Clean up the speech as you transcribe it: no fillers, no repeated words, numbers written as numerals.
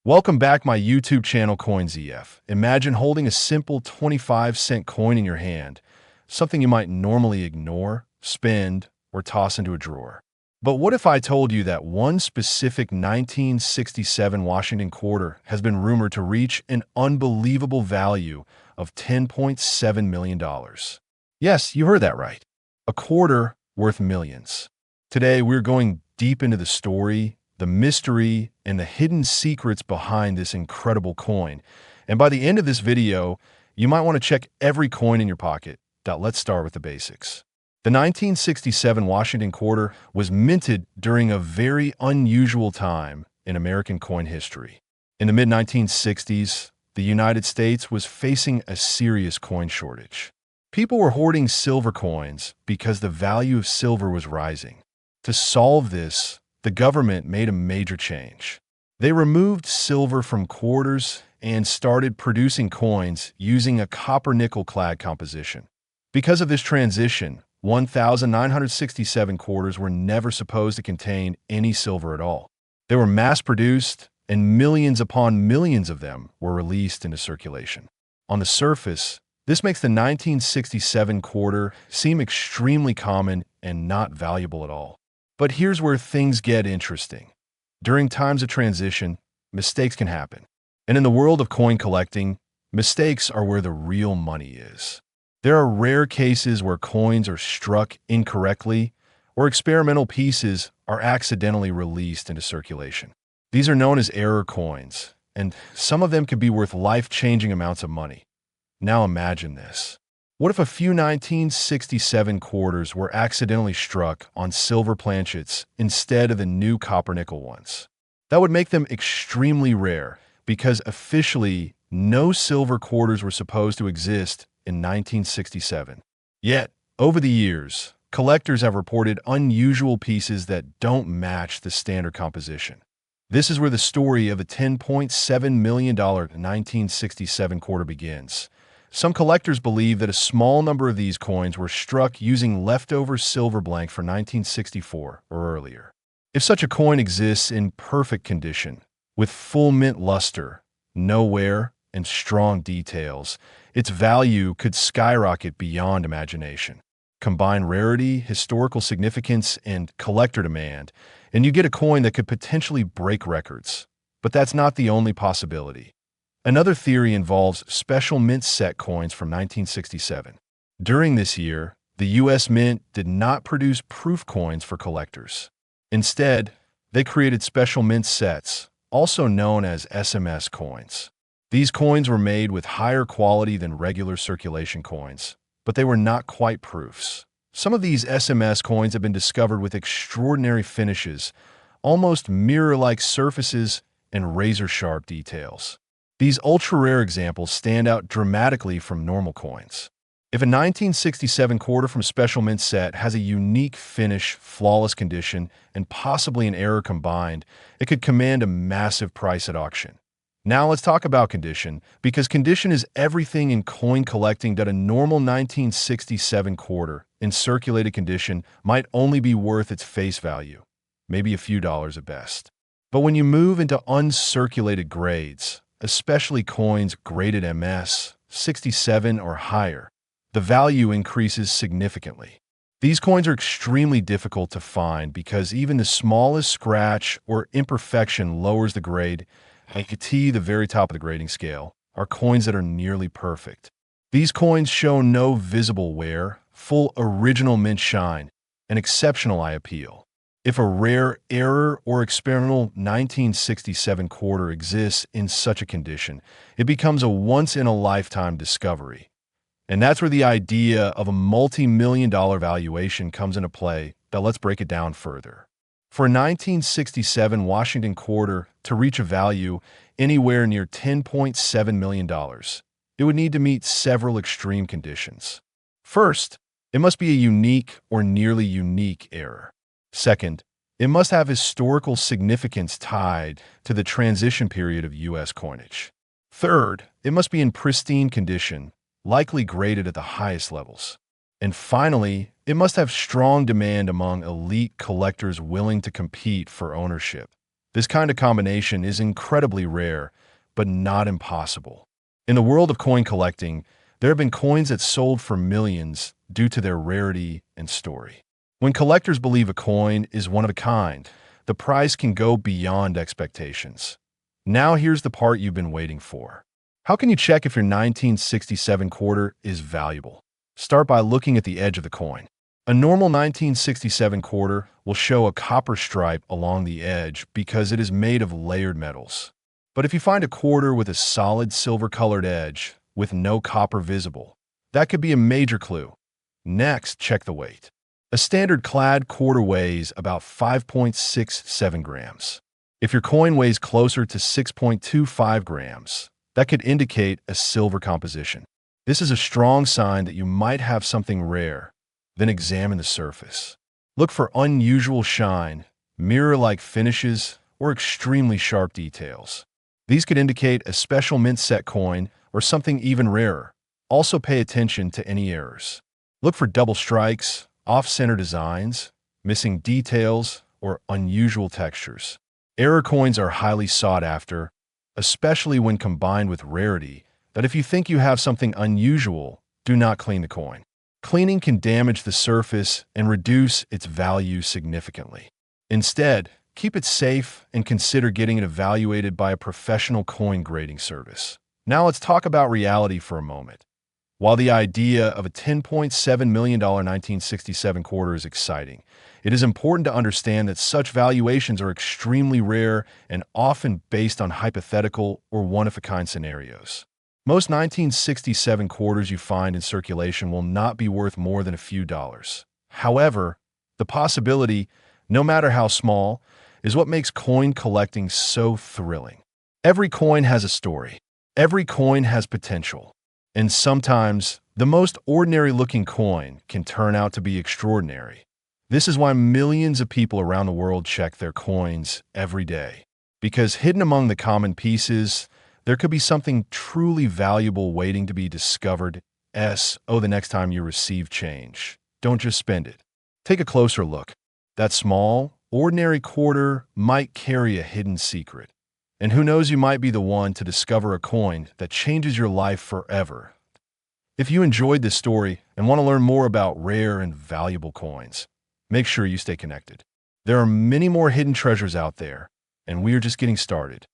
Welcome back my YouTube channel CoinZF. Imagine holding a simple 25-cent coin in your hand, something you might normally ignore, spend, or toss into a drawer. But what if I told you that one specific 1967 Washington quarter has been rumored to reach an unbelievable value of $10.7 million? Yes, you heard that right. A quarter worth millions. Today, we're going deep into the story, the mystery, and the hidden secrets behind this incredible coin. And by the end of this video, you might want to check every coin in your pocket. Let's start with the basics. The 1967 Washington quarter was minted during a very unusual time in American coin history. In the mid-1960s, the United States was facing a serious coin shortage. People were hoarding silver coins because the value of silver was rising. To solve this, the government made a major change. They removed silver from quarters and started producing coins using a copper-nickel clad composition. Because of this transition, 1,967 quarters were never supposed to contain any silver at all. They were mass-produced, and millions upon millions of them were released into circulation. On the surface, this makes the 1967 quarter seem extremely common and not valuable at all. But here's where things get interesting. During times of transition, mistakes can happen. And in the world of coin collecting, mistakes are where the real money is. There are rare cases where coins are struck incorrectly or experimental pieces are accidentally released into circulation. These are known as error coins, and some of them can be worth life-changing amounts of money. Now imagine this. What if a few 1967 quarters were accidentally struck on silver planchets instead of the new copper-nickel ones? That would make them extremely rare because officially no silver quarters were supposed to exist in 1967. Yet, over the years, collectors have reported unusual pieces that don't match the standard composition. This is where the story of the $10.7 million 1967 quarter begins. Some collectors believe that a small number of these coins were struck using leftover silver blank for 1964 or earlier. If such a coin exists in perfect condition, with full mint luster, no wear, and strong details, its value could skyrocket beyond imagination. Combine rarity, historical significance, and collector demand, and you get a coin that could potentially break records. But that's not the only possibility. Another theory involves special mint set coins from 1967. During this year, the U.S. Mint did not produce proof coins for collectors. Instead, they created special mint sets, also known as SMS coins. These coins were made with higher quality than regular circulation coins, but they were not quite proofs. Some of these SMS coins have been discovered with extraordinary finishes, almost mirror-like surfaces and razor-sharp details. These ultra-rare examples stand out dramatically from normal coins. If a 1967 quarter from Special Mint set has a unique finish, flawless condition, and possibly an error combined, it could command a massive price at auction. Now let's talk about condition, because condition is everything in coin collecting that a normal 1967 quarter in circulated condition might only be worth its face value, maybe a few dollars at best. But when you move into uncirculated grades, especially coins graded MS, 67 or higher, the value increases significantly. These coins are extremely difficult to find because even the smallest scratch or imperfection lowers the grade, and to the very top of the grading scale are coins that are nearly perfect. These coins show no visible wear, full original mint shine, and exceptional eye appeal. If a rare error or experimental 1967 quarter exists in such a condition, it becomes a once-in-a-lifetime discovery. And that's where the idea of a multi-million-dollar valuation comes into play. Now let's break it down further. For a 1967 Washington quarter to reach a value anywhere near $10.7 million, it would need to meet several extreme conditions. First, it must be a unique or nearly unique error. Second, it must have historical significance tied to the transition period of U.S. coinage. Third, it must be in pristine condition, likely graded at the highest levels. And finally, it must have strong demand among elite collectors willing to compete for ownership. This kind of combination is incredibly rare, but not impossible. In the world of coin collecting, there have been coins that sold for millions due to their rarity and story. When collectors believe a coin is one of a kind, the price can go beyond expectations. Now here's the part you've been waiting for. How can you check if your 1967 quarter is valuable? Start by looking at the edge of the coin. A normal 1967 quarter will show a copper stripe along the edge because it is made of layered metals. But if you find a quarter with a solid silver-colored edge with no copper visible, that could be a major clue. Next, check the weight. A standard clad quarter weighs about 5.67 grams. If your coin weighs closer to 6.25 grams, that could indicate a silver composition. This is a strong sign that you might have something rare. Then examine the surface. Look for unusual shine, mirror-like finishes, or extremely sharp details. These could indicate a special mint set coin or something even rarer. Also pay attention to any errors. Look for double strikes, off-center designs, missing details, or unusual textures. Error coins are highly sought after, especially when combined with rarity, that if you think you have something unusual, do not clean the coin. Cleaning can damage the surface and reduce its value significantly. Instead, keep it safe and consider getting it evaluated by a professional coin grading service. Now let's talk about reality for a moment. While the idea of a $10.7 million 1967 quarter is exciting, it is important to understand that such valuations are extremely rare and often based on hypothetical or one-of-a-kind scenarios. Most 1967 quarters you find in circulation will not be worth more than a few dollars. However, the possibility, no matter how small, is what makes coin collecting so thrilling. Every coin has a story. Every coin has potential. And sometimes, the most ordinary-looking coin can turn out to be extraordinary. This is why millions of people around the world check their coins every day. Because hidden among the common pieces, there could be something truly valuable waiting to be discovered. The next time you receive change, don't just spend it. Take a closer look. That small, ordinary quarter might carry a hidden secret. And who knows, you might be the one to discover a coin that changes your life forever. If you enjoyed this story and want to learn more about rare and valuable coins, make sure you stay connected. There are many more hidden treasures out there, and we are just getting started.